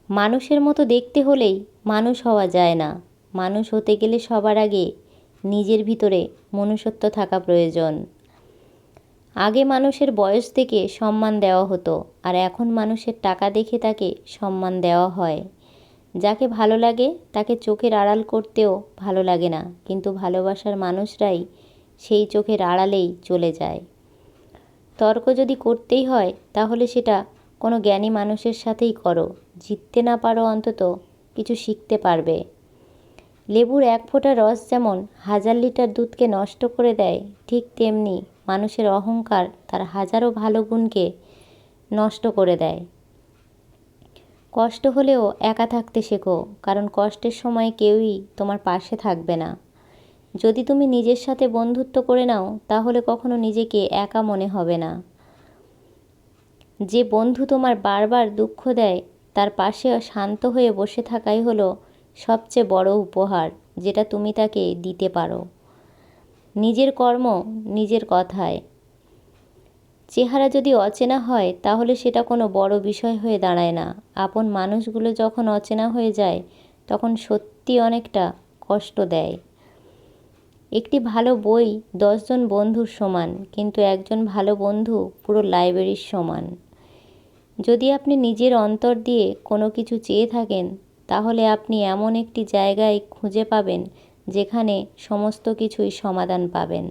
মানুষের মতো দেখতে হলেই মানুষ হওয়া যায় না। মানুষ হতে গেলে সবার আগে নিজের ভিতরে মনুষ্যত্ব থাকা প্রয়োজন। আগে মানুষের বয়স থেকে সম্মান দেওয়া হতো, আর এখন মানুষের টাকা দেখে তাকে সম্মান দেওয়া হয়। যাকে ভালো লাগে তাকে চোখের আড়াল করতেও ভালো লাগে না, কিন্তু ভালোবাসার মানুষরাই সেই চোখের আড়ালেই চলে যায়। তর্ক যদি করতেই হয় তাহলে সেটা কোনো জ্ঞানী মানুষের সাথেই করো। জিততে না পারো অন্তত কিছু শিখতে পারবে। লেবুর এক ফোঁটা রস যেমন 1000 লিটার দুধকে নষ্ট করে দেয়, ঠিক তেমনি মানুষের অহংকার তার হাজারো ভালো গুণকে নষ্ট করে দেয়। কষ্ট হলেও একা থাকতে শেখো, কারণ কষ্টের সময় কেউই তোমার পাশে থাকবে না। যদি তুমি নিজের সাথে বন্ধুত্ব করে নাও তাহলে কখনো নিজেকে একা মনে হবে না। যে বন্ধু তোমার বারবার দুঃখ দেয় তার পাশে শান্ত হয়ে বসে থাকাই হলো সবচেয়ে বড় উপহার যেটা তুমি তাকে দিতে পারো। নিজের কর্ম নিজের কথায়। চেহারা যদি অচেনা হয় তাহলে সেটা কোনো বড় বিষয় হয়ে দাঁড়ায় না। আপন মানুষগুলো যখন অচেনা হয়ে যায় তখন সত্যি অনেকটা কষ্ট দেয়। একটি ভালো বই 10 জন বন্ধুর সমান, কিন্তু একজন ভালো বন্ধু পুরো লাইব্রেরির সমান। যদি আপনি নিজের অন্তর দিয়ে কোনো কিছু চেয়ে থাকেন তাহলে আপনি এমন একটি জায়গায় খুঁজে পাবেন যেখানে সমস্ত কিছুই সমাধান পাবেন।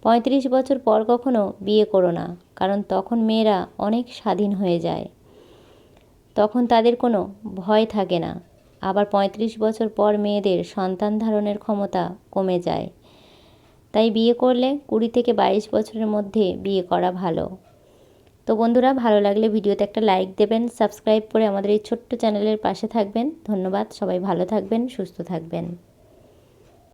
35 বছর পর কখনো বিয়ে করো না, কারণ তখন মেয়েরা অনেক স্বাধীন হয়ে যায়। তখন তাদের কোনো ভয় থাকে না। আবার 35 বছর পর মেয়েদের সন্তান ধারণের ক্ষমতা কমে যায়। তাই বিয়ে করলে 20 থেকে 22 বছরের মধ্যে বিয়ে করা ভালো। তো বন্ধুরা, ভালো লাগলে ভিডিওতে একটা লাইক দেবেন, সাবস্ক্রাইব করে আমাদের এই ছোট্ট চ্যানেলের পাশে থাকবেন। ধন্যবাদ। সবাই ভালো থাকবেন, সুস্থ থাকবেন।